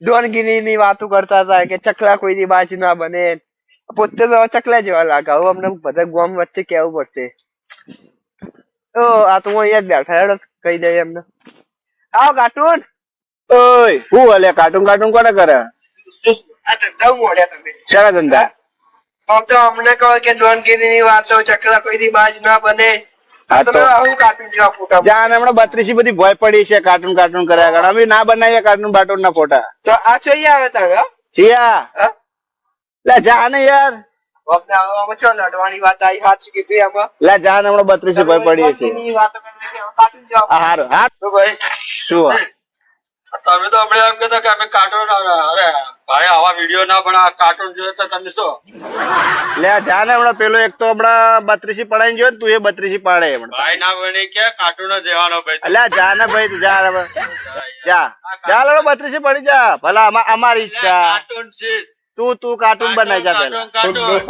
ડોનગીરી ની વાતો કરતા હતા કે ચકલા કોઈની બાજ ના બને. પોતે તો ચકલા જેવા લાગે. હવે અમને બધા ગામ વચ્ચે કેવું પડશે. તો આ તો અહીંયા જ બેઠા હેડો કહી દઈએ એમને. આવો કાર્ટૂન. ઓય હું હલે કાર્ટૂન કાર્ટૂન કોને કરે? આ ધંધા મોડ્યા તમે. શાના ધંધા? આમ તો અમને કહો કે ડોનગીરી ની વાતો ચકલા કોઈની બાજ ના બને. હા તો આવું કાર્ટૂન જેવા ફોટા. જાન હમણાં 32 બધી ભોય પડી છે કાર્ટૂન કાર્ટૂન કર્યા કરે. અમે ના બનાવીએ કાર્ટૂન બાટૂન ના ફોટા. તો આ જોઈએ આવે તારે જીયા લે જા ને યાર. આમાં ચો લડવાની વાત આવી સાચી કીધું એમાં. લે જાન હમણાં 32 ભોય પડી છે. હારું હા તો ભાઈ શું તમે તો આપણે એમ કહેતા કે અમે કાર્ટૂન અરે ભાઈ આવા વિડીયો ના પણ આ કાર્ટૂન જોઈએ તો તમે શું લે જા ને હમણાં પેલો એક તો હમણાં 32 પડાઈ ગયો તું એ 32 પાડે હમણાં. ભાઈ ના બની કે કાર્ટૂન જ રહેવાનો ભાઈ. અલ્યા જા ને ભાઈ તું જા હવે. જા જા લે 32 પડી જા ભલા અમારી ઈચ્છા. કાર્ટૂન છે તું કાર્ટૂન બનાવી જા પેલા. કાર્ટૂન